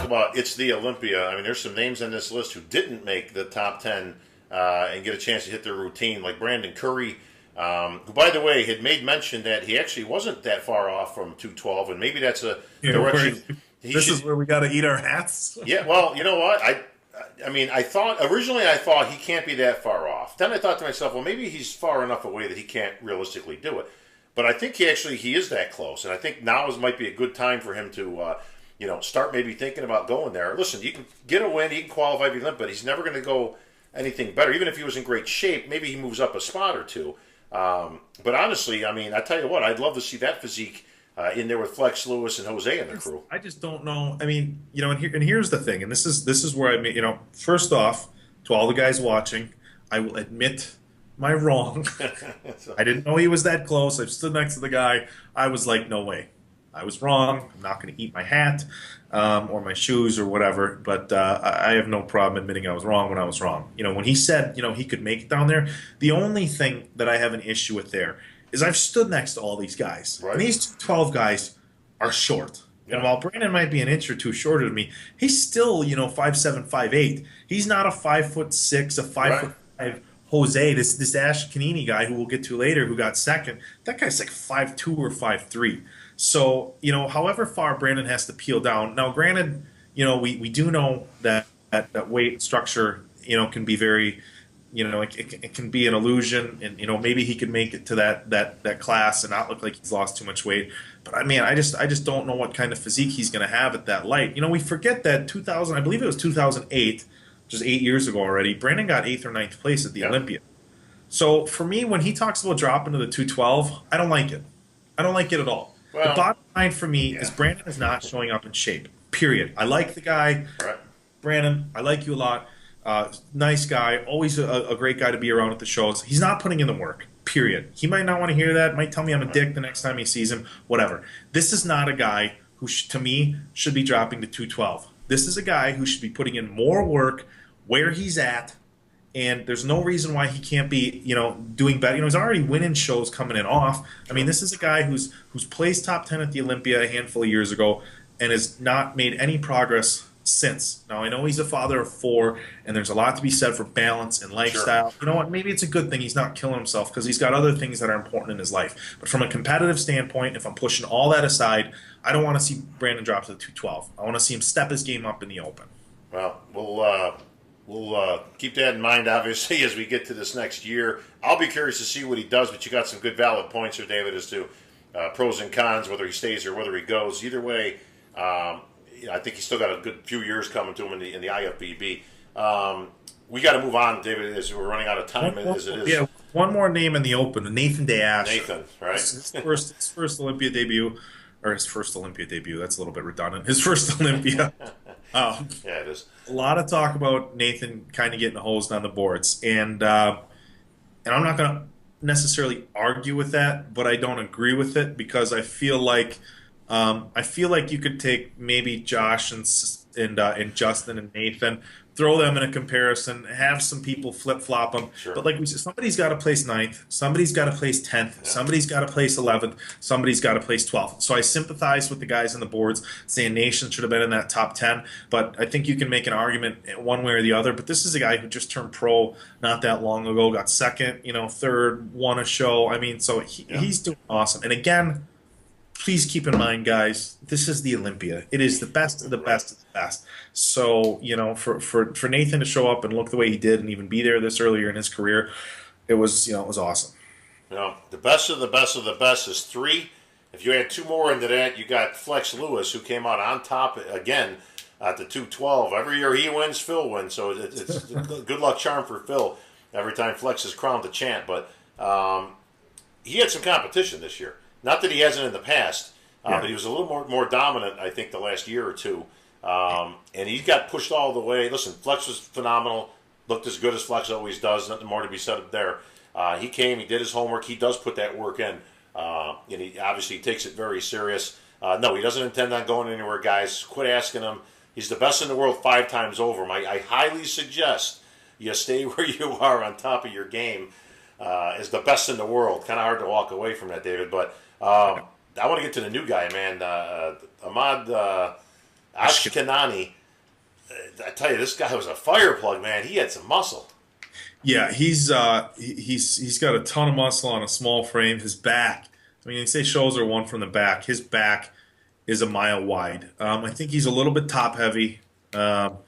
about it's the Olympia, I mean, there's some names on this list who didn't make the top 10 and get a chance to hit their routine, like Brandon Curry, who, by the way, had made mention that he actually wasn't that far off from 212, and maybe that's a direction he this should. is where we got to eat our hats. Yeah, well, you know what? I mean, I thought originally he can't be that far off. Then I thought to myself, well, maybe he's far enough away that he can't realistically do it. But I think he is that close, and I think now might be a good time for him to start maybe thinking about going there. Listen, you can get a win, he can qualify for the Olympics, but he's never going to go anything better. Even if he was in great shape, maybe he moves up a spot or two. But honestly, I mean, I tell you what, I'd love to see that physique in there with Flex Lewis and Jose and the crew. I just don't know. I mean, and here's the thing, and this is where I mean, first off, to all the guys watching, I will admit my wrong. I didn't know he was that close. I stood next to the guy. I was like, no way. I was wrong. I'm not going to eat my hat or my shoes or whatever. But I have no problem admitting I was wrong when I was wrong. When he said, he could make it down there, the only thing that I have an issue with there is I've stood next to all these guys. Right. And these 12 guys are short. Yeah. And while Brandon might be an inch or two shorter than me, he's still, 5'7", 5'8". He's not a 5'6", a 5'5". Jose, this Ash Kanini guy who we'll get to later, who got second, that guy's like 5'2" or 5'3". So, however far Brandon has to peel down. Now, granted, we do know that weight structure, can be very, it can be an illusion, and maybe he could make it to that class and not look like he's lost too much weight. But I mean, I just don't know what kind of physique he's going to have at that light. We forget that 2000, I believe it was 2008. Just 8 years ago already, Brandon got 8th or 9th place at the Olympia. So for me, when he talks about dropping to the 212, I don't like it. I don't like it at all. Well, the bottom line for me is Brandon is not showing up in shape, period. I like the guy. Right. Brandon, I like you a lot. Nice guy, always a great guy to be around at the shows. He's not putting in the work, period. He might not want to hear that, might tell me I'm a dick the next time he sees him, whatever. This is not a guy who, to me, should be dropping to 212. This is a guy who should be putting in more work where he's at, and there's no reason why he can't be, doing better. He's already winning shows coming in off. I mean, this is a guy who's placed top 10 at the Olympia a handful of years ago and has not made any progress since. Now, I know he's a father of 4, and there's a lot to be said for balance and lifestyle. Sure. You know what? Maybe it's a good thing he's not killing himself because he's got other things that are important in his life. But from a competitive standpoint, if I'm pushing all that aside, I don't want to see Brandon drop to the 212. I want to see him step his game up in the open. Well, we'll keep that in mind, obviously, as we get to this next year. I'll be curious to see what he does, but you got some good valid points here, David, as to pros and cons, whether he stays or whether he goes. Either way, I think he's still got a good few years coming to him in the IFBB. We got to move on, David, as we're running out of time as it is. Yeah, one more name in the open, Nathan Dash. Nathan, right? His first Olympia debut, or his first Olympia debut. That's a little bit redundant. His first Olympia. Yeah, it is. A lot of talk about Nathan kind of getting hosed on the boards, and I'm not going to necessarily argue with that, but I don't agree with it because I feel like you could take maybe Josh and Justin and Nathan, throw them in a comparison, have some people flip-flop them. Sure. But like we said, somebody's got to place 9th, somebody's got to place 10th, somebody's got to place 11th, somebody's got to place 12th. So I sympathize with the guys on the boards saying Nation should have been in that top 10, but I think you can make an argument one way or the other. But this is a guy who just turned pro not that long ago, got second, third, won a show. I mean, so he's doing awesome. And again, please keep in mind, guys, this is the Olympia. It is the best of the best of the best. So, for Nathan to show up and look the way he did and even be there this earlier in his career, it was awesome. The best of the best of the best is 3. If you add 2 more into that, you got Flex Lewis, who came out on top again at the 212. Every year he wins, Phil wins. So it's a good luck charm for Phil every time Flex is crowned the champ. But he had some competition this year. Not that he hasn't in the past, but he was a little more dominant, I think, the last year or two. And he got pushed all the way. Listen, Flex was phenomenal. Looked as good as Flex always does. Nothing more to be said there. He came. He did his homework. He does put that work in. And he obviously takes it very serious. No, he doesn't intend on going anywhere, guys. Quit asking him. He's the best in the world 5 times over. I highly suggest you stay where you are on top of your game. Is the best in the world. Kind of hard to walk away from that, David, but I want to get to the new guy, man. Ahmad Ashkenani. I tell you, this guy was a fire plug, man. He had some muscle. Yeah, he's got a ton of muscle on a small frame. His back, I mean, they say shows are won from the back. His back is a mile wide. I think he's a little bit top heavy, but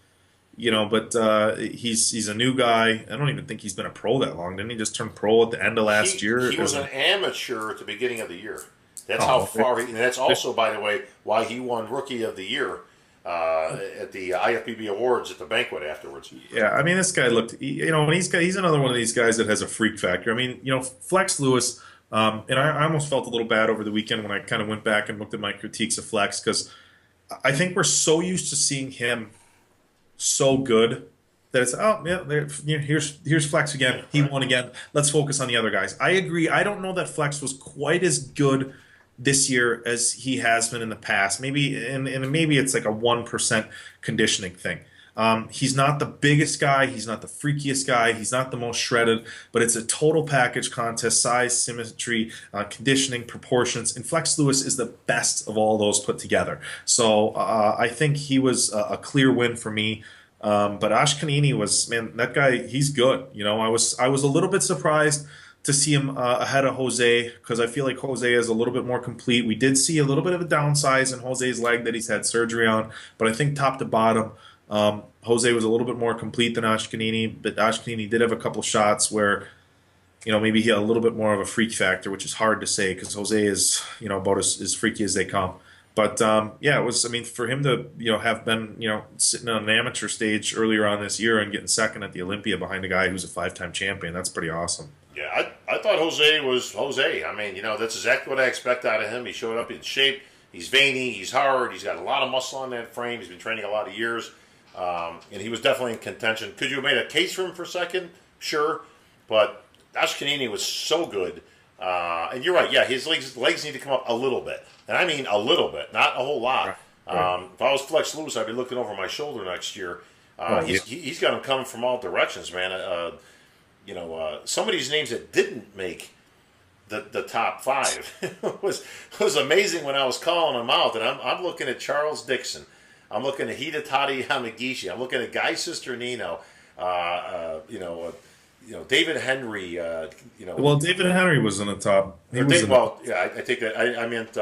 he's a new guy. I don't even think he's been a pro that long. Didn't he just turn pro at the end of last year? He was an amateur at the beginning of the year. That's Oh, how far and that's also, by the way, why he won Rookie of the Year at the IFBB Awards at the banquet afterwards. Yeah, I mean, this guy looked, and he's another one of these guys that has a freak factor. I mean, Flex Lewis, and I almost felt a little bad over the weekend when I kind of went back and looked at my critiques of Flex because I think we're so used to seeing him so good that it's here's Flex again. He won again. Let's focus on the other guys. I agree. I don't know that Flex was quite as good this year as he has been in the past. Maybe and maybe it's like a 1% conditioning thing. He's not the biggest guy. He's not the freakiest guy. He's not the most shredded. But it's a total package contest: size, symmetry, conditioning, proportions. And Flex Lewis is the best of all those put together. So I think he was a clear win for me. But Ashkanini was, man, that guy. He's good. I was a little bit surprised to see him ahead of Jose because I feel like Jose is a little bit more complete. We did see a little bit of a downsize in Jose's leg that he's had surgery on, but I think top to bottom, Jose was a little bit more complete than Ashkanini, but Ashkanini did have a couple shots where, maybe he had a little bit more of a freak factor, which is hard to say because Jose is, about as freaky as they come. But it was. I mean, for him to have been sitting on an amateur stage earlier on this year and getting second at the Olympia behind a guy who's a 5-time champion, that's pretty awesome. Yeah, I thought Jose was Jose. I mean, that's exactly what I expect out of him. He showed up in shape. He's veiny. He's hard. He's got a lot of muscle on that frame. He's been training a lot of years, and he was definitely in contention. Could you have made a case for him for second? Sure, but Ashkanini was so good. And you're right. Yeah, his legs need to come up a little bit, and I mean a little bit, not a whole lot. Right. If I was Flex Lewis, I'd be looking over my shoulder next year. He's got him coming from all directions, man. Some of these names that didn't make the top 5 was amazing when I was calling them out. And I'm looking at Charles Dixon, I'm looking at Hidetani Yamagishi, I'm looking at Guy Cisternino, David Henry. Well, David Henry was in the top. I take that. I meant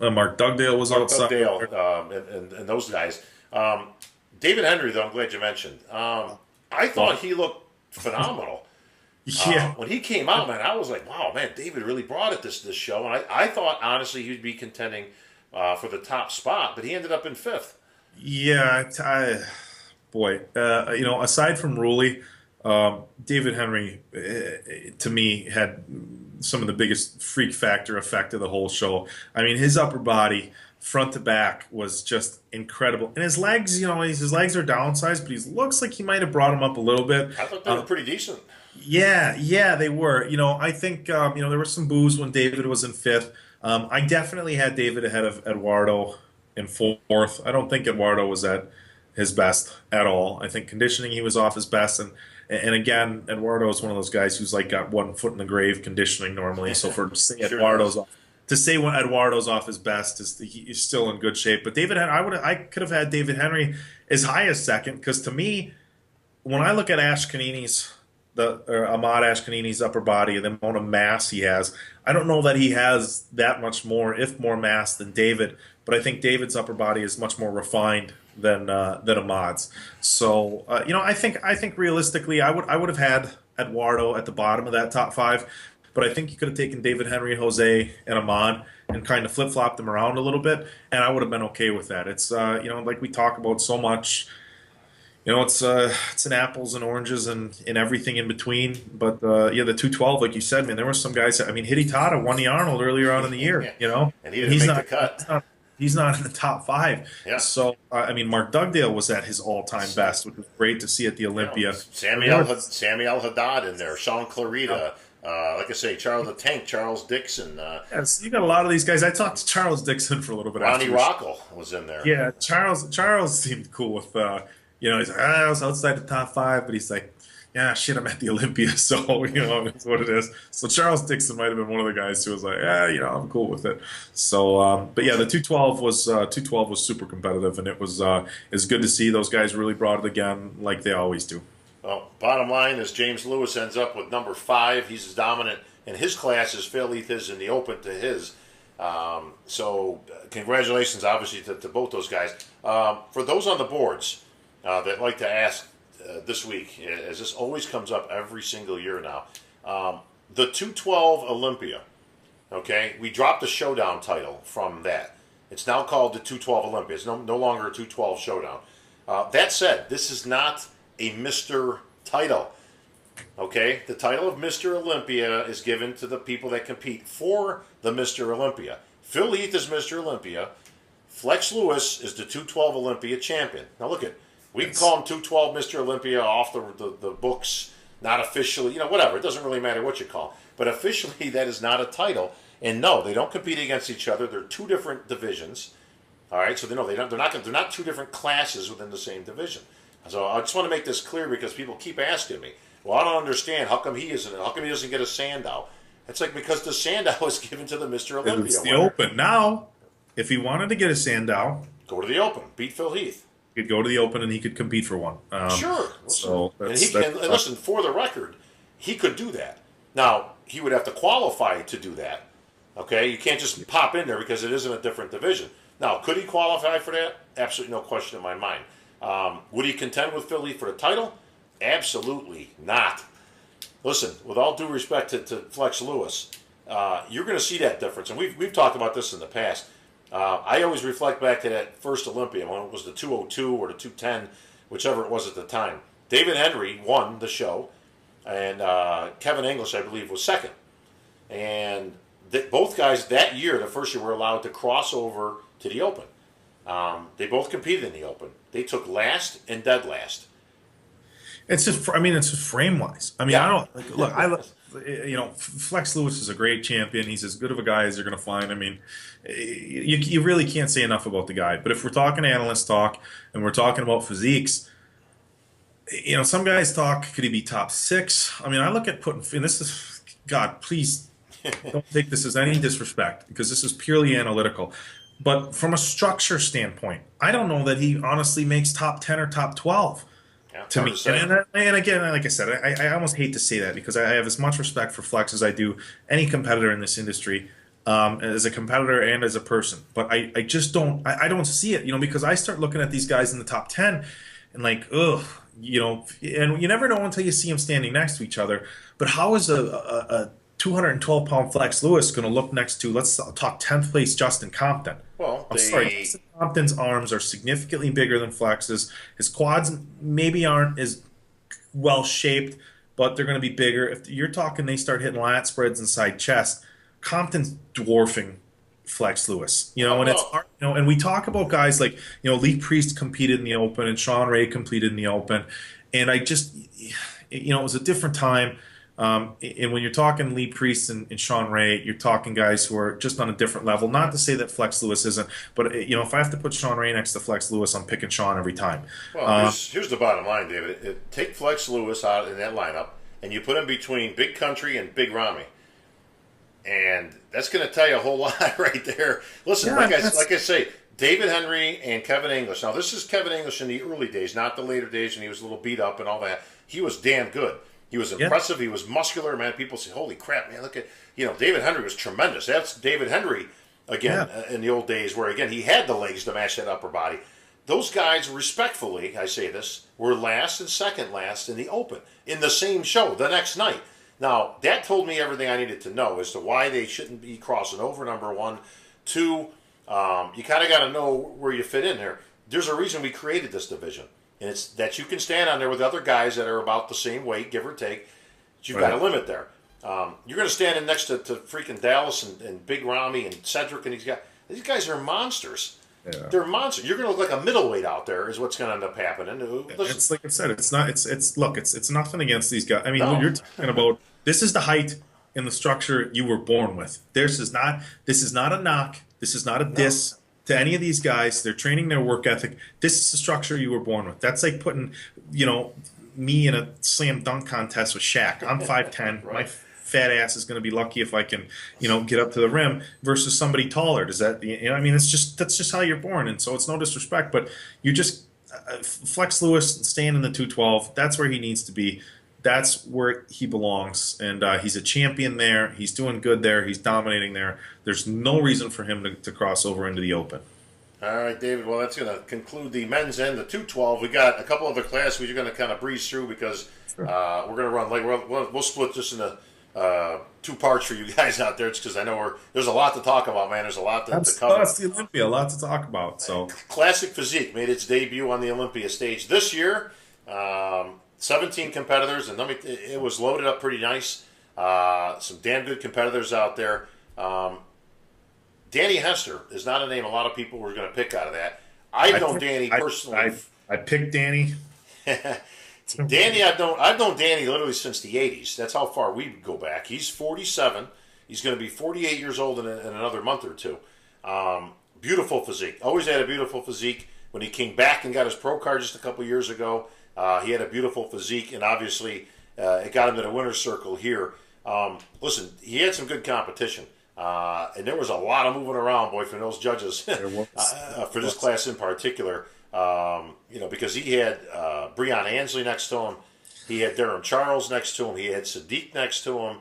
Mark Dugdale was outside. Dugdale and those guys. David Henry, though, I'm glad you mentioned. I thought he looked phenomenal. Yeah. When he came out, man, I was like, wow, man, David really brought it this show. And I thought, honestly, he'd be contending for the top spot, but he ended up in 5th. Yeah, aside from Rulli, David Henry, to me, had some of the biggest freak factor effect of the whole show. I mean, his upper body, front to back, was just incredible. And his legs, his legs are downsized, but he looks like he might have brought them up a little bit. I thought they were pretty decent. Yeah, they were. I think, there were some boos when David was in 5th. I definitely had David ahead of Eduardo in 4th. I don't think Eduardo was at his best at all. I think conditioning, he was off his best. And again, Eduardo is one of those guys who's like got one foot in the grave conditioning normally. So to say Eduardo's off his best he's still in good shape. But David, I could have had David Henry as high as second because to me, when I look at Ashkanini's Ahmad Ashkanini's upper body and the amount of mass he has, I don't know that he has that much more, if more mass than David. But I think David's upper body is much more refined than Ahmad's. So I think realistically, I would have had Eduardo at the bottom of that top 5. But I think you could have taken David Henry, Jose, and Ahmad and kind of flip-flopped them around a little bit, and I would have been okay with that. It's like we talk about so much. It's an apples and oranges and everything in between. But the 212, like you said, man, there were some guys. I mean, Hidetada won the Arnold earlier on in the year. And he didn't make the cut. He's not in the top 5. Yeah. So, Mark Dugdale was at his all-time best, which was great to see at the Olympia. Sammy Al-Haddad in there, Sean Clarita, like I say, Charles the Tank, Charles Dixon. Yes, you got a lot of these guys. I talked to Charles Dixon for a little bit. Ronnie Rockel was in there. Yeah, Charles seemed cool with, he's like, I was outside the top 5, but he's like, yeah, shit, I'm at the Olympia, so it's what it is. So Charles Dixon might have been one of the guys who was like, yeah, I'm cool with it. So, but yeah, the 212 was super competitive, and it's good to see those guys really brought it again, like they always do. Well, bottom line is James Lewis ends up with number 5. He's as dominant in his class as Phil Heath is in the Open to his. Congratulations, obviously, to both those guys. For those on the boards that like to ask this week, as this always comes up every single year now, the 212 Olympia, okay? We dropped the showdown title from that. It's now called the 212 Olympia. It's no longer a 212 showdown. That said, this is not a Mr. title. Okay, the title of Mr. Olympia is given to the people that compete for the Mr. Olympia. Phil Heath is Mr. Olympia. Flex Lewis is the 212 Olympia champion. Now look we can call him 212 Mr. Olympia off the books, not officially, whatever. It doesn't really matter what you call. But officially, that is not a title. And no, they don't compete against each other. They're two different divisions. All right, so they're not two different classes within the same division. So I just want to make this clear because people keep asking me, well, I don't understand. How come he isn't? How come he doesn't get a Sandow? It's like because the Sandow is given to the Mr. Olympia. It's the Open. Now, if he wanted to get a Sandow, go to the Open. Beat Phil Heath. He could go to the Open and he could compete for one. Sure. So and listen, for the record, he could do that. Now, he would have to qualify to do that. Okay? You can't just pop in there because it isn't a different division. Now, could he qualify for that? Absolutely no question in my mind. Would he contend with Phil Heath for the title? Absolutely not. Listen, with all due respect to Flex Lewis, you're going to see that difference. And we've talked about this in the past. I always reflect back to that first Olympia when it was the 202 or the 210, whichever it was at the time. David Henry won the show, and Kevin English, I believe, was second. And both guys that year, the first year, were allowed to cross over to the Open. They both competed in the Open. They took last and dead last. It's just frame wise. I mean, yeah. Flex Lewis is a great champion. He's as good of a guy as you're going to find. I mean, you really can't say enough about the guy. But if we're talking analyst talk and we're talking about physiques, some guys talk, could he be top 6? I mean, I look at and this is, God, please don't take this as any disrespect because this is purely analytical. But from a structure standpoint, I don't know that he honestly makes top 10 or top 12. To me, and again, like I said, I almost hate to say that because I have as much respect for Flex as I do any competitor in this industry, as a competitor and as a person. But I just don't, I don't see it, because I start looking at these guys in the top 10 and like, ugh, and you never know until you see them standing next to each other. But how is a 212-pound Flex Lewis going to look next to, let's talk 10th place Justin Compton? Well, I'm sorry, Justin Compton's arms are significantly bigger than Flex's. His quads maybe aren't as well shaped, but they're going to be bigger. If you're talking they start hitting lat spreads inside chest, Compton's dwarfing Flex Lewis. And it's and we talk about guys like, Lee Priest competed in the Open and Sean Ray competed in the Open, and I just, it was a different time. And when you're talking Lee Priest and Sean Ray, you're talking guys who are just on a different level. Not to say that Flex Lewis isn't, but if I have to put Sean Ray next to Flex Lewis, I'm picking Sean every time. Well, here's the bottom line, David. Take Flex Lewis out in that lineup, and you put him between Big Country and Big Ramy, and that's going to tell you a whole lot right there. Listen, like I say, David Henry and Kevin English. Now, this is Kevin English in the early days, not the later days when he was a little beat up and all that. He was damn good. He was impressive. He was muscular, man. People say, "Holy crap, man! Look at David Henry was tremendous." That's David Henry again in the old days, where again he had the legs to match that upper body. Those guys, respectfully, I say this, were last and second last in the Open in the same show the next night. Now that told me everything I needed to know as to why they shouldn't be crossing over. Number one, two, you kind of got to know where you fit in there. There's a reason we created this division. And it's that you can stand on there with other guys that are about the same weight, give or take. But you've got a limit there. You're going to stand in next to freaking Dallas and Big Ramy and Cedric and these guys are monsters. Yeah. They're monsters. You're going to look like a middleweight out there is what's going to end up happening. It's like I said. It's nothing against these guys. I mean, you're talking about this is the height and the structure you were born with. This is not a knock. This is not a diss. To any of these guys, they're training their work ethic. This is the structure you were born with. That's like putting, me in a slam dunk contest with Shaq. I'm 5'10". My Right. fat ass is going to be lucky if I can, get up to the rim versus somebody taller. Does that, I mean, that's just how you're born. And so it's no disrespect, but you just, Flex Lewis staying in the 212, that's where he needs to be. That's where he belongs. And he's a champion there. He's doing good there. He's dominating there. There's no reason for him to cross over into the open. All right, David. Well, that's going to conclude the men's end, the 212. We got a couple other classes we're going to kind of breeze through because we're going to run late. We'll split this into two parts for you guys out there, just because I know there's a lot to talk about, man. There's a lot to cover. That's the Olympia, a lot to talk about. So, Classic Physique made its debut on the Olympia stage this year. 17 competitors, and it was loaded up pretty nice. Some damn good competitors out there. Danny Hester is not a name a lot of people were going to pick out of that. I've known Danny personally. I picked Danny. Danny, I've known Danny literally since the 80s. That's how far we go back. He's 47. He's going to be 48 years old in another month or two. Beautiful physique. Always had a beautiful physique. When he came back and got his pro card just a couple years ago, he had a beautiful physique, and obviously it got him to the winner's circle here. Listen, he had some good competition. And there was a lot of moving around, boy, from those judges for this class in particular. Because he had Breon Ansley next to him. He had Durham Charles next to him. He had Sadiq next to him.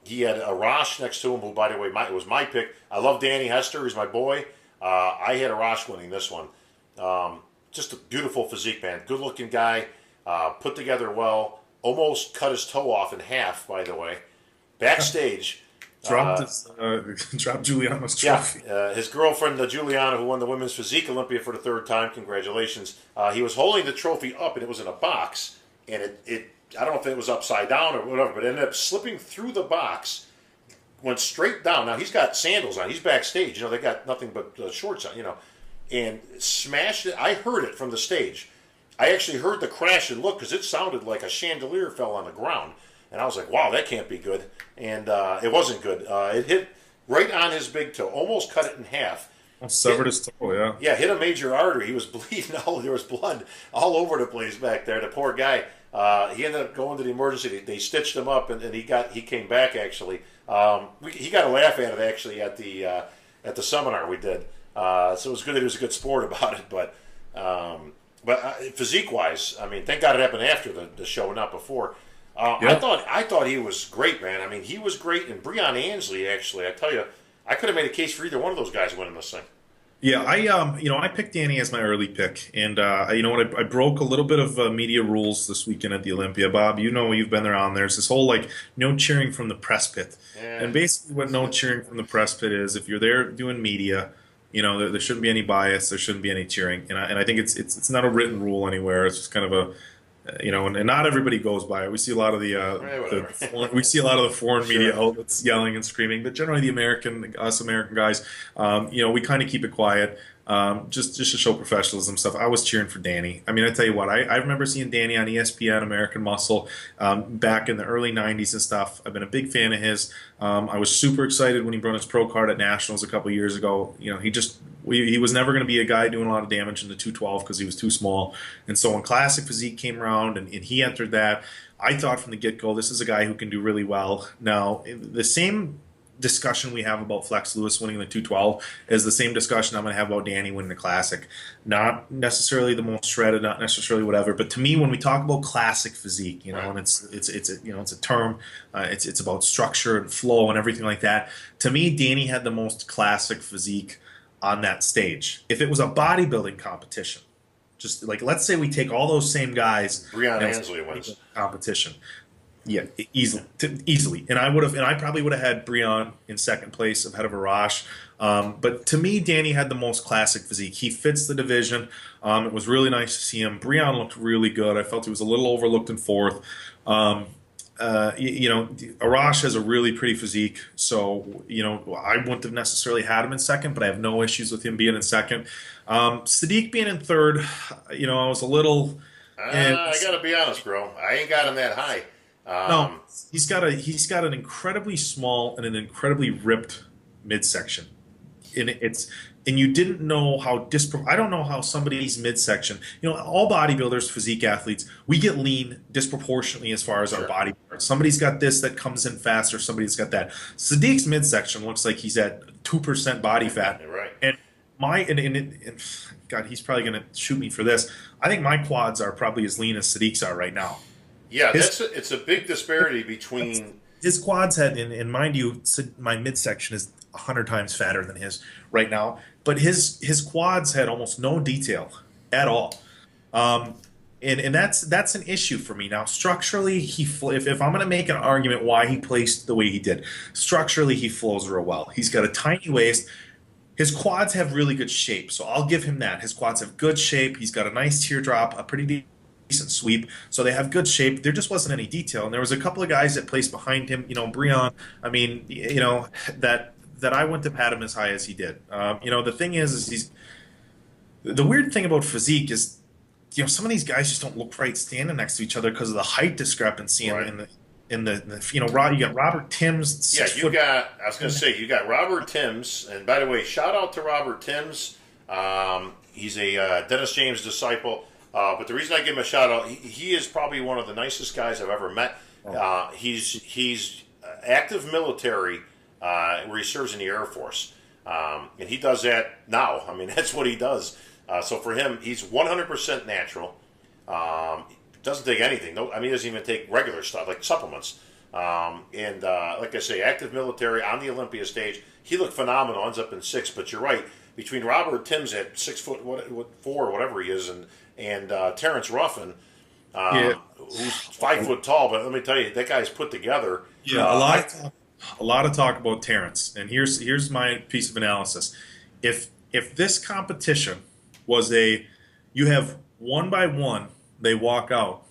He had Arash next to him, who, by the way, was my pick. I love Danny Hester. He's my boy. I had Arash winning this one. Just a beautiful physique, man. Good-looking guy. Put together well. Almost cut his toe off in half, by the way. Backstage... dropped Juliana's trophy. Yeah, his girlfriend, Juliana, who won the Women's Physique Olympia for the third time. Congratulations. He was holding the trophy up, and it was in a box. And I don't know if it was upside down or whatever, but it ended up slipping through the box, went straight down. Now, he's got sandals on. He's backstage. They got nothing but shorts on, and smashed it. I heard it from the stage. I actually heard the crash and look because it sounded like a chandelier fell on the ground. And I was like, wow, that can't be good. And it wasn't good. It hit right on his big toe, almost cut it in half. Severed his toe, yeah. Yeah, hit a major artery. He was bleeding. There was blood all over the place back there. The poor guy. He ended up going to the emergency. They stitched him up, and he came back, actually. He got a laugh at it, actually, at the seminar we did. So it was good that he was a good sport about it. But physique-wise, I mean, thank God it happened after the show, not before. Yep. I thought he was great, man. I mean, he was great. And Breon Ansley, actually, I tell you, I could have made a case for either one of those guys winning this thing. Yeah, I picked Danny as my early pick, and I broke a little bit of media rules this weekend at the Olympia. Bob, you've been there on. There's this whole no cheering from the press pit, and basically what no cheering from the press pit is, if you're there doing media, there shouldn't be any bias, there shouldn't be any cheering, and I think it's not a written rule anywhere. It's just kind of a and not everybody goes by it. We see a lot of the foreign media outlets yelling and screaming, but generally us American guys, we kind of keep it quiet, just to show professionalism stuff. I was cheering for Danny. I mean, I tell you what, I remember seeing Danny on ESPN, American Muscle, back in the early '90s and stuff. I've been a big fan of his. I was super excited when he brought his pro card at Nationals a couple years ago. He was never going to be a guy doing a lot of damage in the 212 because he was too small. And so when Classic Physique came around and he entered that, I thought from the get-go, this is a guy who can do really well. Now, the same discussion we have about Flex Lewis winning the 212 is the same discussion I'm going to have about Danny winning the Classic. Not necessarily the most shredded, not necessarily whatever, but to me, when we talk about Classic Physique, and it's a term, it's about structure and flow and everything like that. To me, Danny had the most classic physique on that stage. If it was a bodybuilding competition, just let's say we take all those same guys, Breon Ansley wins competition. Yeah, easily. And I probably would have had Breon in second place ahead of Arash. But to me, Danny had the most classic physique. He fits the division. It was really nice to see him. Breon looked really good. I felt he was a little overlooked in fourth. Arash has a really pretty physique, so I wouldn't have necessarily had him in second, but I have no issues with him being in second. Sadiq being in third, I was a little. I gotta be honest, bro. I ain't got him that high. No, he's got an incredibly small and an incredibly ripped midsection. And and you didn't know how I don't know how somebody's midsection, all bodybuilders, physique athletes, we get lean disproportionately as far as our Sure. body parts. Somebody's got this that comes in faster, somebody's got that. Sadiq's midsection looks like he's at 2% body fat. Right. And and God, he's probably going to shoot me for this. I think my quads are probably as lean as Sadiq's are right now. Yeah, His, it's a big disparity between. his quads had, and mind you, my midsection is 100 times fatter than his right now, but his quads had almost no detail at all. And that's an issue for me now. Structurally, if I'm going to make an argument why he placed the way he did, structurally he flows real well. He's got a tiny waist. His quads have really good shape, so I'll give him that. His quads have good shape. He's got a nice teardrop, a pretty decent sweep, so they have good shape. There just wasn't any detail, and there was a couple of guys that placed behind him. Breon. I mean, that I wouldn't have had him as high as he did. The thing is he's the weird thing about physique is, some of these guys just don't look right standing next to each other because of the height discrepancy Right. in the you got Robert Timms. Yeah, I was going to say, you got Robert Timms, and by the way, shout out to Robert Timms. He's a Dennis James disciple, but the reason I give him a shout out, he is probably one of the nicest guys I've ever met. He's active military, where he serves in the Air Force, and he does that now. I mean, that's what he does. So for him, he's 100% natural. Doesn't take anything. No, I mean, he doesn't even take regular stuff like supplements. And like I say, active military on the Olympia stage. He looked phenomenal. Ends up in 6. But you're right. Between Robert Timms at 6'4", whatever he is, and Terrence Ruffin, who's 5 foot tall. But let me tell you, that guy's put together. Yeah, a lot of talk about Terrence. And here's my piece of analysis. If this competition was you have one by one, they walk out,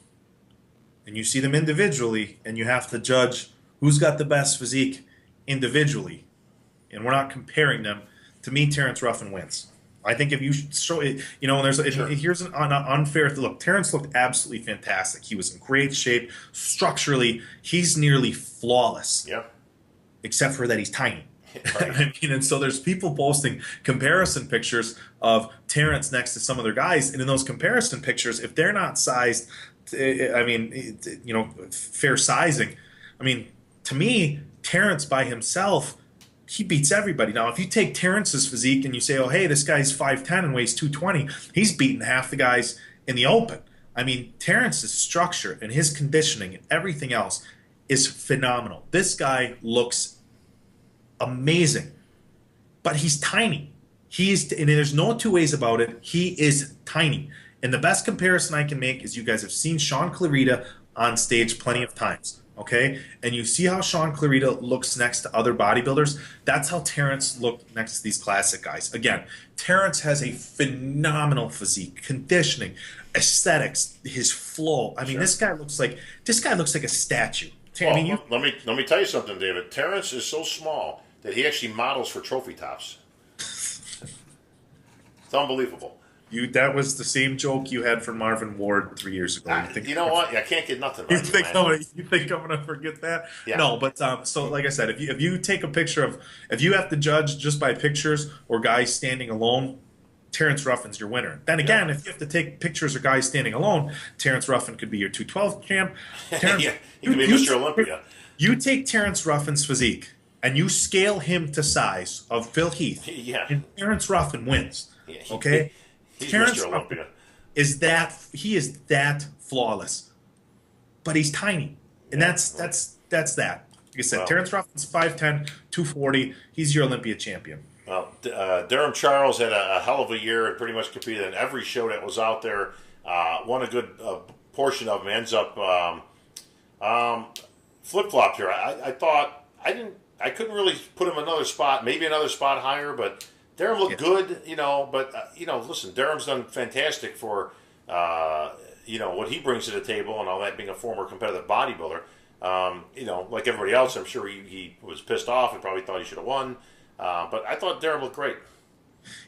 and you see them individually, and you have to judge who's got the best physique individually, and we're not comparing them. To me, Terrence Ruffin wins. I think if you show it, here's an unfair look. Terrence looked absolutely fantastic. He was in great shape. Structurally, he's nearly flawless. Yep. Except for that he's tiny. Right. I mean, and so there's people posting comparison pictures of Terrence next to some other guys, and in those comparison pictures, if they're not sized, fair sizing, I mean, to me, Terrence by himself, he beats everybody. Now, if you take Terrence's physique and you say, oh, hey, this guy's 5'10 and weighs 220, he's beating half the guys in the open. I mean, Terrence's structure and his conditioning and everything else is phenomenal. This guy looks amazing, but he's tiny. And there's no two ways about it. He is tiny. And the best comparison I can make is you guys have seen Sean Clarita on stage plenty of times, okay? And you see how Sean Clarita looks next to other bodybuilders. That's how Terrence looked next to these classic guys. Again, Terrence has a phenomenal physique, conditioning, aesthetics, his flow. I mean, Sure. this guy looks like a statue. Well, let me tell you something, David. Terrence is so small that he actually models for trophy tops. It's unbelievable. That was the same joke you had for Marvin Ward 3 years ago. You know what? I can't get nothing You right. think I'm gonna forget that? Yeah. No, but so like I said, if you take a picture of, if you have to judge just by pictures or guys standing alone, Terrence Ruffin's your winner. Then again, if you have to take pictures of guys standing alone, Terrence Ruffin could be your 212 champ. Yeah, he could be Mr. Olympia. You take Terrence Ruffin's physique and you scale him to size of Phil Heath, Yeah. and Terrence Ruffin wins. Yeah, Okay, He's Terrence Mr. Olympia. is that flawless, but he's tiny, and that's that. Like I said, Well, Terrence Ruffin's 5'10", 240. He's your Olympia champion. Well, Durham Charles had a hell of a year and pretty much competed in every show that was out there. Won a good portion of them. Ends up flip-flopped here. I thought I couldn't really put him another spot, maybe another spot higher, but Durham looked good, but listen, Durham's done fantastic for what he brings to the table and all that, being a former competitive bodybuilder. Like everybody else, I'm sure he was pissed off and probably thought he should have won. But I thought Durham looked great.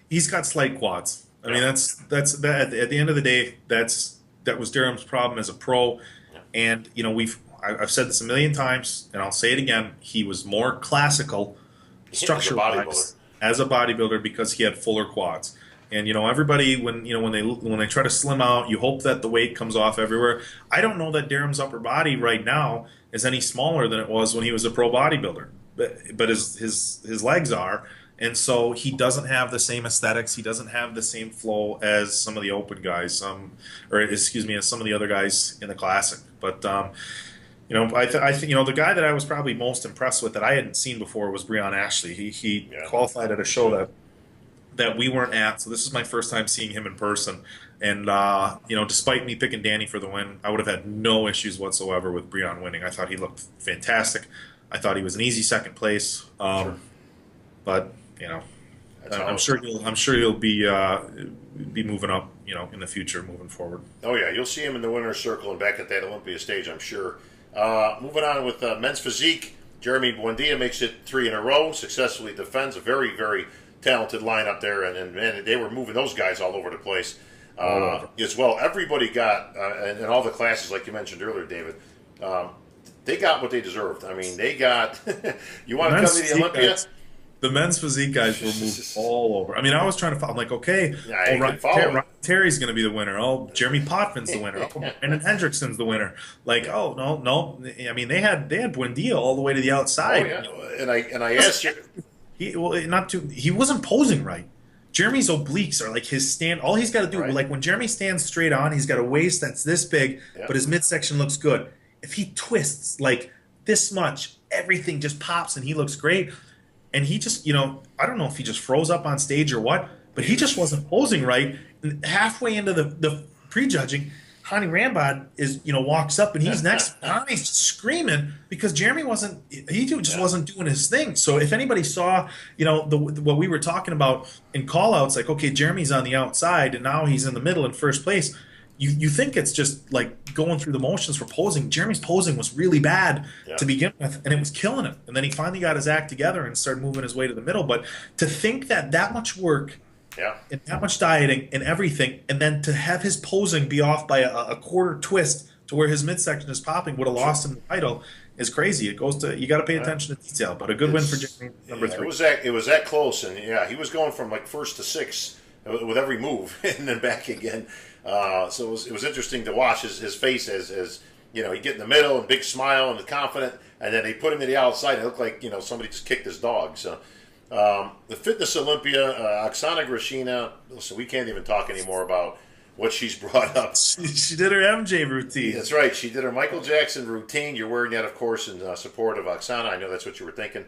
He's got slight quads. I mean, that's that. At the end of the day, that was Durham's problem as a pro. Yeah. And I've said this a million times, and I'll say it again. He was more classical, structure-wise, as a bodybuilder because he had fuller quads. And everybody when they try to slim out, you hope that the weight comes off everywhere. I don't know that Darham's upper body right now is any smaller than it was when he was a pro bodybuilder, but his legs are, and so he doesn't have the same aesthetics. He doesn't have the same flow as some of the open guys, or excuse me, as some of the other guys in the classic. But I think the guy that I was probably most impressed with that I hadn't seen before was Breon Ashley. He qualified at a show that we weren't at, so this is my first time seeing him in person. And despite me picking Danny for the win, I would have had no issues whatsoever with Breon winning. I thought he looked fantastic. I thought he was an easy second place. Sure. But I'm sure he'll be moving up, in the future, moving forward. Oh yeah, you'll see him in the winner's circle and back at that Olympia stage, I'm sure. Moving on with men's physique, Jeremy Buendia makes it 3 in a row, successfully defends a very, very talented lineup there, and man, they were moving those guys all over the place as well. Everybody got, in all the classes, like you mentioned earlier, David, they got what they deserved. I mean, they got, you want to come to the Olympia? The men's physique guys were moved all over. I mean, I was trying to follow. I'm like, okay, Ryan Terry's going to be the winner. Oh, Jeremy Potvin's the winner. Oh, Brandon Hendrickson's the winner. Like, oh no. I mean, they had Buendia all the way to the outside. Oh, yeah. And I asked you. He wasn't posing right. Jeremy's obliques are like his stand. All he's got to do, like when Jeremy stands straight on, he's got a waist that's this big, but his midsection looks good. If he twists like this much, everything just pops and he looks great. And he just, I don't know if he just froze up on stage or what, but he just wasn't posing right. And halfway into the prejudging, Hani Rambod walks up and he's next. Hani's just screaming because Jeremy wasn't doing his thing. So if anybody saw, what we were talking about in callouts, like, okay, Jeremy's on the outside and now he's in the middle in first place. You think it's just like going through the motions for posing. Jeremy's posing was really bad to begin with, and it was killing him. And then he finally got his act together and started moving his way to the middle. But to think that much work and that much dieting and everything, and then to have his posing be off by a quarter twist to where his midsection is popping would have lost him the title is crazy. It goes to, you got to pay attention to detail. But a good win for Jeremy, number 3. It was that close, and he was going from like 1st to 6th with every move, and then back again. So it was interesting to watch his face as he get in the middle and big smile and confident, and then they put him to the outside and it looked like somebody just kicked his dog. So the Fitness Olympia, Oksana Grashina, listen, we can't even talk anymore about what she's brought up. She did her MJ routine. That's right. She did her Michael Jackson routine. You're wearing that, of course, in support of Oksana. I know that's what you were thinking.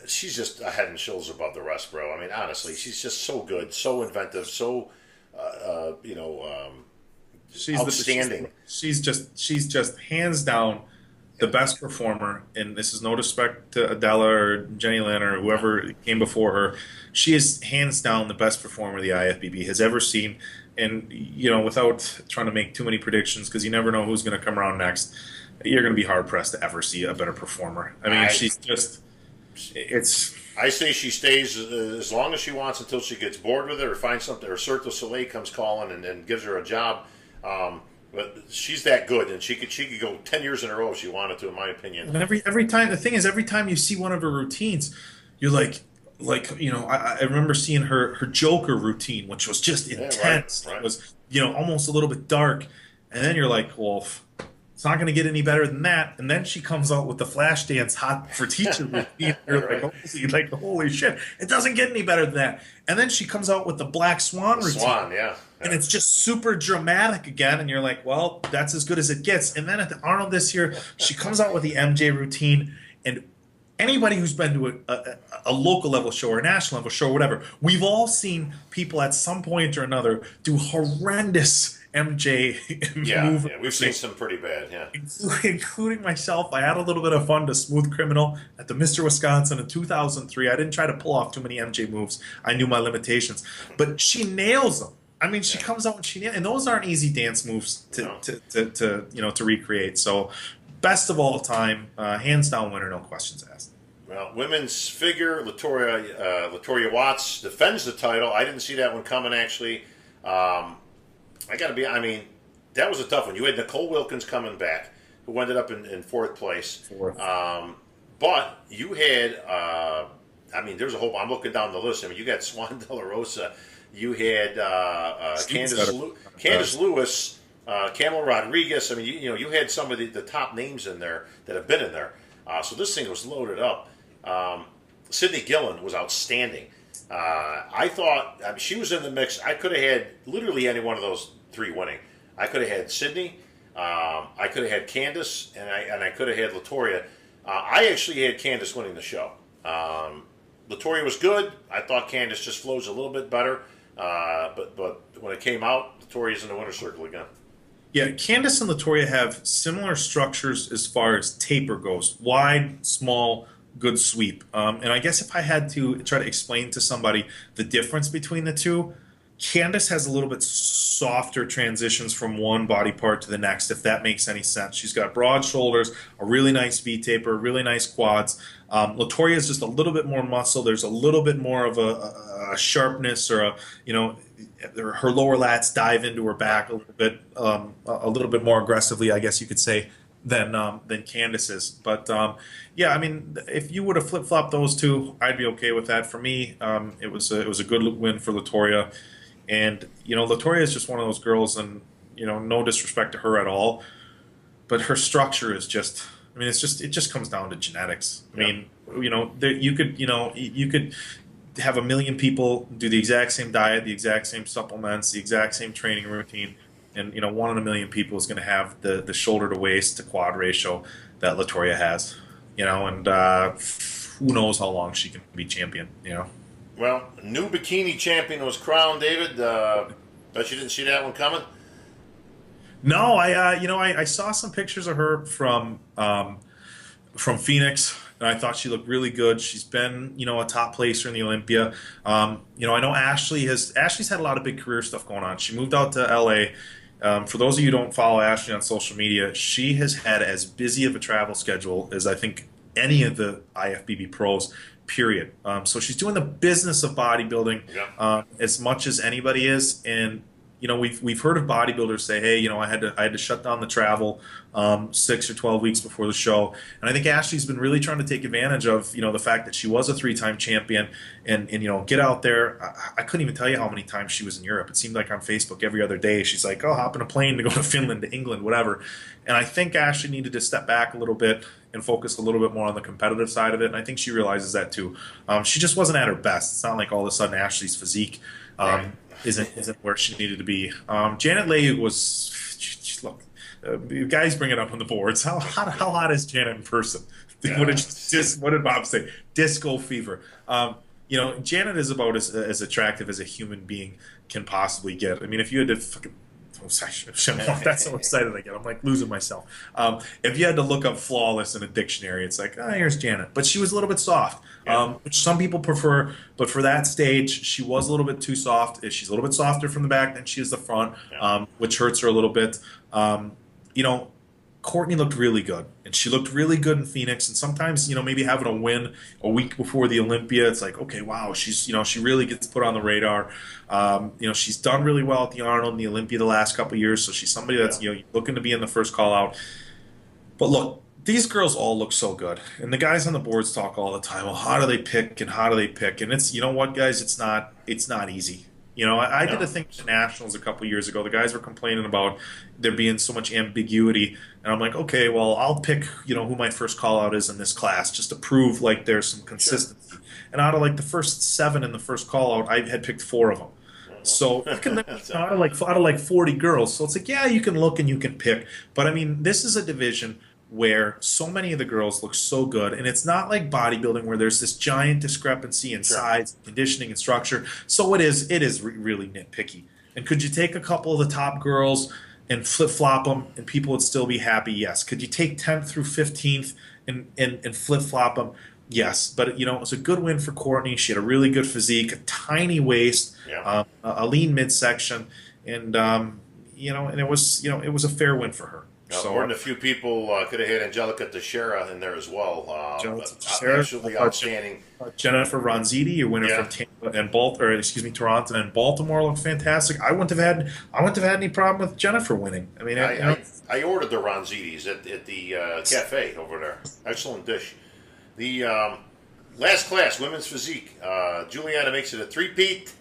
She's just a head and shoulders above the rest, bro. I mean, honestly, she's just so good, so inventive, so she's outstanding. She's just hands down the best performer, and this is no disrespect to Adela or Jenny Lynn or whoever came before her. She is hands down the best performer the IFBB has ever seen. And without trying to make too many predictions, because you never know who's going to come around next, you're going to be hard pressed to ever see a better performer. I mean, she's just. I say she stays as long as she wants until she gets bored with it or finds something, or Cirque du Soleil comes calling and gives her a job. But she's that good, and she could go 10 years in a row if she wanted to, in my opinion. And every time, the thing is, every time you see one of her routines, you're like I remember seeing her Joker routine, which was just intense. Right. It was almost a little bit dark, and then you're like, well. It's not going to get any better than that. And then she comes out with the flash dance hot for teacher routine. You're like, holy shit, it doesn't get any better than that. And then she comes out with the Black Swan routine. And it's just super dramatic again. And you're like, well, that's as good as it gets. And then at the Arnold this year, she comes out with the MJ routine. And anybody who's been to a local level show or a national level show or whatever, we've all seen people at some point or another do horrendous MJ movement. Yeah, we've seen some pretty bad, including myself. I had a little bit of fun to Smooth Criminal at the Mr. Wisconsin in 2003. I didn't try to pull off too many MJ moves. I knew my limitations, but she nails them. I mean, she comes out and those aren't easy dance moves to recreate. So, best of all time, hands down winner, no questions asked. Well, women's figure, Latoya Watts defends the title. I didn't see that one coming, actually. I mean, that was a tough one. You had Nicole Wilkins coming back, who ended up in 4th place. But you had I mean, there's a whole. I'm looking down the list. I mean, you got Swan De La Rosa. You had Candice Lewis, Camila Rodriguez. I mean, you had some of the top names in there that have been in there. So this thing was loaded up. Sydney Gillen was outstanding. I thought, I mean, she was in the mix. I could have had literally any one of those three winning. I could have had Sydney. I could have had Candice, and I could have had Latoya. I actually had Candice winning the show. Latoya was good. I thought Candice just flows a little bit better. But when it came out, Latoya's in the winner's circle again. Yeah, Candice and Latoya have similar structures as far as taper goes. Wide, small, good sweep. And I guess if I had to try to explain to somebody the difference between the two, Candice has a little bit softer transitions from one body part to the next, if that makes any sense. She's got broad shoulders, a really nice V-taper, really nice quads. Latoya is just a little bit more muscle. There's a little bit more of a sharpness, or her lower lats dive into her back a little bit more aggressively, I guess you could say, than Candice's. But yeah, I mean, if you would have flip flopped those two, I'd be okay with that. For me, it was a good win for Latoya. And, Latoya is just one of those girls, and, no disrespect to her at all, but her structure is just, I mean, it just comes down to genetics. I mean, you could have a million people do the exact same diet, the exact same supplements, the exact same training routine, and, one in a million people is going to have the shoulder to waist to quad ratio that Latoya has, and who knows how long she can be champion, Well, new bikini champion was crowned, David. Bet you didn't see that one coming. No, I saw some pictures of her from Phoenix, and I thought she looked really good. She's been, a top placer in the Olympia. I know Ashley's had a lot of big career stuff going on. She moved out to LA. For those of you who don't follow Ashley on social media, she has had as busy of a travel schedule as I think any of the IFBB pros. Period. So she's doing the business of bodybuilding as much as anybody is, and we've heard of bodybuilders say, hey, I had to shut down the travel 6 or 12 weeks before the show, and I think Ashley's been really trying to take advantage of the fact that she was a 3-time champion and get out there. I couldn't even tell you how many times she was in Europe. It seemed like on Facebook every other day she's like, oh, hop in a plane to go to Finland, to England, whatever. And I think Ashley needed to step back a little bit and focus a little bit more on the competitive side of it, and I think she realizes that too. She just wasn't at her best. It's not like all of a sudden Ashley's physique isn't where she needed to be. Janet Leigh was, look, guys bring it up on the boards. How hot is Janet in person? Yeah. What did Bob say? Disco fever. Janet is about as attractive as a human being can possibly get. I mean, if you had to fucking... That's so excited I get. I'm like losing myself. If you had to look up flawless in a dictionary, it's like, here's Janet. But she was a little bit soft, which some people prefer. But for that stage, she was a little bit too soft. She's a little bit softer from the back than she is the front, which hurts her a little bit. Courtney looked really good, and she looked really good in Phoenix. And sometimes, maybe having a win a week before the Olympia, it's like, okay, wow, she's, she really gets put on the radar. She's done really well at the Arnold and the Olympia the last couple of years, so she's somebody that's, looking to be in the first call out. But look, these girls all look so good, and the guys on the boards talk all the time. Well, how do they pick, and how do they pick? And it's, what, guys, it's not easy. I did a thing at the Nationals a couple years ago. The guys were complaining about there being so much ambiguity. And I'm like, okay, well, I'll pick, who my first call-out is in this class just to prove, like, there's some consistency. Sure. And out of, like, the first 7 in the first call-out, I had picked 4 of them. So you can out of like 40 girls. So it's like, yeah, you can look and you can pick. But, I mean, this is a division where so many of the girls look so good, and it's not like bodybuilding where there's this giant discrepancy in size, conditioning, and structure. So it is really nitpicky. And could you take a couple of the top girls and flip-flop them, and people would still be happy? Yes. Could you take 10th through 15th and flip-flop them? Yes. But, it was a good win for Courtney. She had a really good physique, a tiny waist, a lean midsection, and, and it was a fair win for her. So, more than a few people could have had Angelica Teixeira in there as well. Absolutely outstanding. Jennifer Ronziti, your winner from Tampa and Toronto and Baltimore, looked fantastic. I wouldn't have had any problem with Jennifer winning. I mean, I ordered the Ronzitis at the cafe over there. Excellent dish. The Last class, women's physique. Juliana makes it a three-peat.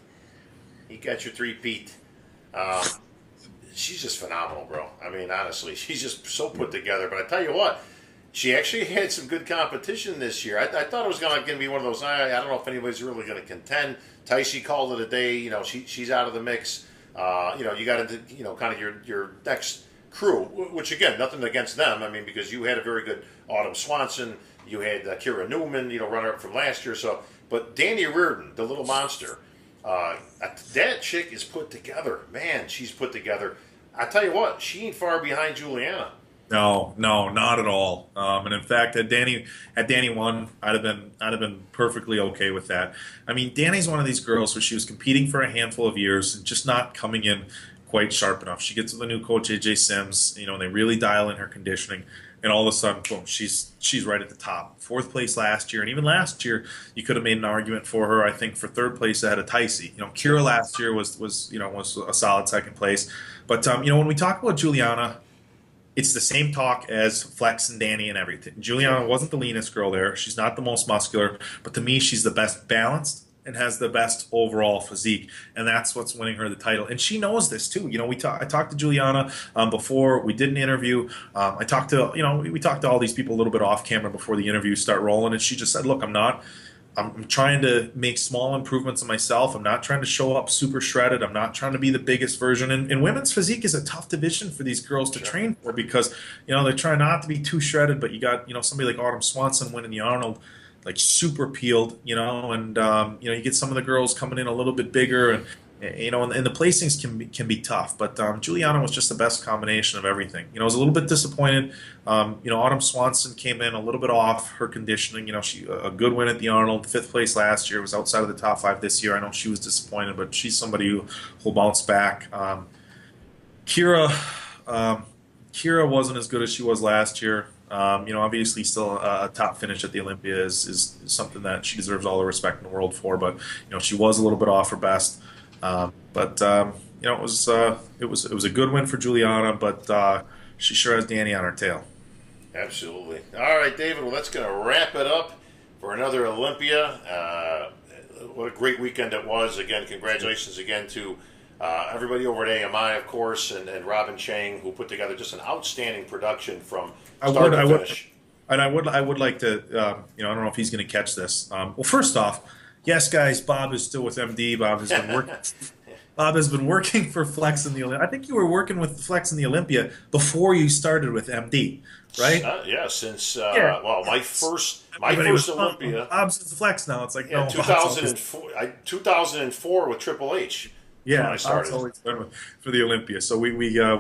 You got your three-peat. Um, she's just phenomenal, bro. I mean, honestly, she's just so put together. But I tell you what, she actually had some good competition this year. I thought it was going to be one of those. I don't know if anybody's really going to contend. Tycee called it a day. You know, she's out of the mix. You know, you got into kind of your next crew, which again, nothing against them. I mean, because you had a very good Autumn Swanson. You had Kira Newman, runner-up from last year. So, but Danny Reardon, the little monster, that chick is put together. Man, she's put together. I tell you what, she ain't far behind Juliana. No, not at all. And in fact, had Danny won, I'd have been perfectly okay with that. I mean, Danny's one of these girls where she was competing for a handful of years and just not coming in quite sharp enough. She gets with the new coach AJ Sims, and they really dial in her conditioning, and all of a sudden, boom, she's right at the top. 4th place last year, and even last year, you could have made an argument for her. I think for 3rd place ahead of Tycee. Kira last year was a solid 2nd place, but when we talk about Juliana, it's the same talk as Flex and Danny and everything. Juliana wasn't the leanest girl there. She's not the most muscular, but to me, she's the best balanced and has the best overall physique, and that's what's winning her the title. And she knows this too. I talked to Juliana before we did an interview. I talked to we talked to all these people a little bit off camera before the interviews start rolling, and she just said, "Look, I'm trying to make small improvements in myself. I'm not trying to show up super shredded. I'm not trying to be the biggest version." And women's physique is a tough division for these girls to train for because, they're trying not to be too shredded, but you got, somebody like Autumn Swanson winning the Arnold, like super peeled, and you get some of the girls coming in a little bit bigger, and and the placings can be tough. But Juliana was just the best combination of everything. I was a little bit disappointed. Autumn Swanson came in a little bit off her conditioning. She a good win at the Arnold, 5th place last year, was outside of the top 5 this year. I know she was disappointed, but she's somebody who'll bounce back. Kira wasn't as good as she was last year. Obviously still a top finish at the Olympia is something that she deserves all the respect in the world for. But she was a little bit off her best. It was a good win for Juliana, but she sure has Danny on her tail. Absolutely. All right, David. Well, that's going to wrap it up for another Olympia. What a great weekend it was. Again, congratulations again to everybody over at AMI, of course, and Robin Chang, who put together just an outstanding production from start to finish. I would like to, I don't know if he's going to catch this. Well, first off, yes, guys, Bob is still with MD. Bob has been working. Bob has been working for Flex in the Olympia. I think you were working with Flex in the Olympia before you started with MD, right? Yeah, since my first Olympia. Bob's with Flex now. It's like 2004 with Triple H. Yeah, I started. Always been for the Olympia. So we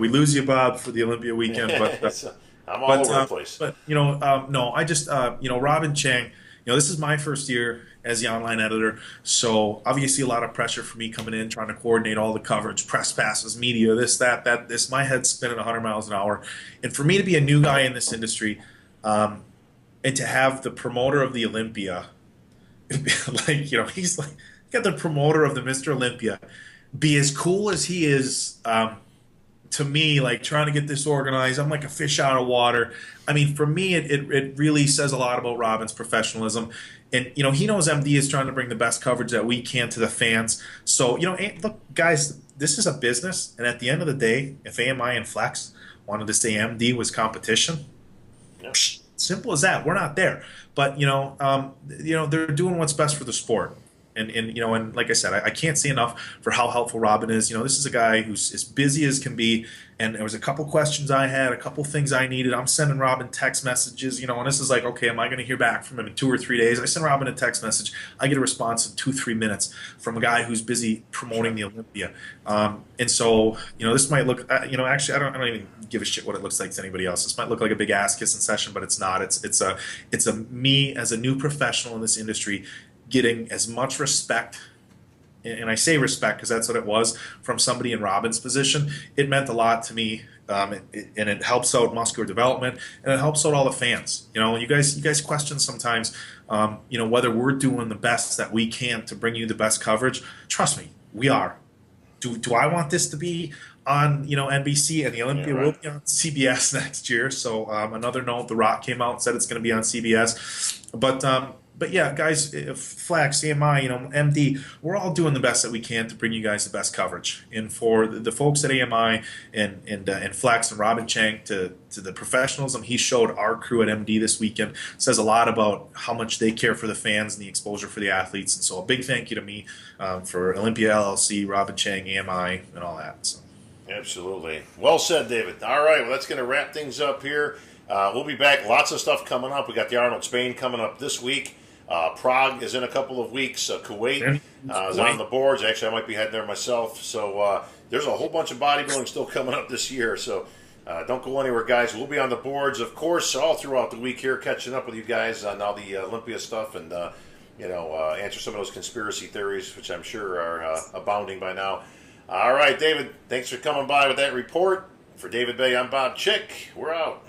lose you, Bob, for the Olympia weekend. But I'm all over the place. But no, I just Robin Chang. This is my first year as the online editor, so obviously a lot of pressure for me coming in, trying to coordinate all the coverage, press passes, media, this, that, this. My head's spinning 100 miles an hour, and for me to be a new guy in this industry, and to have the promoter of the Olympia, he's like got the promoter of the Mr. Olympia, be as cool as he is. To me, like trying to get this organized, I'm like a fish out of water. I mean, for me, it really says a lot about Robin's professionalism. And, he knows MD is trying to bring the best coverage that we can to the fans. So, look, guys, this is a business. And at the end of the day, if AMI and Flex wanted to say MD was competition, simple as that. We're not there. But, they're doing what's best for the sport. And like I said, I can't say enough for how helpful Robin is. This is a guy who's as busy as can be. And there was a couple questions I had, a couple things I needed. I'm sending Robin text messages, and this is like, okay, am I going to hear back from him in 2 or 3 days? I send Robin a text message. I get a response in 2-3 minutes from a guy who's busy promoting the Olympia. And so, this might look, actually, I don't even give a shit what it looks like to anybody else. This might look like a big ass kissing session, but it's not. It's a me as a new professional in this industry getting as much respect, and I say respect because that's what it was, from somebody in Robin's position. It meant a lot to me, and it helps out muscular development, and it helps out all the fans. You guys question sometimes, whether we're doing the best that we can to bring you the best coverage. Trust me, we are. Do I want this to be on NBC, and the Olympia will be on CBS next year? So another note, The Rock came out and said it's going to be on CBS, but But yeah, guys, Flax, CMI, MD, we're all doing the best that we can to bring you guys the best coverage. And for the folks at AMI and Flax and Robin Chang to the professionalism he showed our crew at MD this weekend says a lot about how much they care for the fans and the exposure for the athletes. And so a big thank you to me for Olympia LLC, Robin Chang, AMI, and all that. So. Absolutely. Well said, David. All right, well, that's going to wrap things up here. We'll be back. Lots of stuff coming up. We got the Arnold Spain coming up this week. Prague is in a couple of weeks. Kuwait is on the boards. Actually, I might be heading there myself. So there's a whole bunch of bodybuilding still coming up this year. So don't go anywhere, guys. We'll be on the boards, of course, all throughout the week here, catching up with you guys on all the Olympia stuff and, answer some of those conspiracy theories, which I'm sure are abounding by now. All right, David, thanks for coming by with that report. For David Baye, I'm Bob Chick. We're out.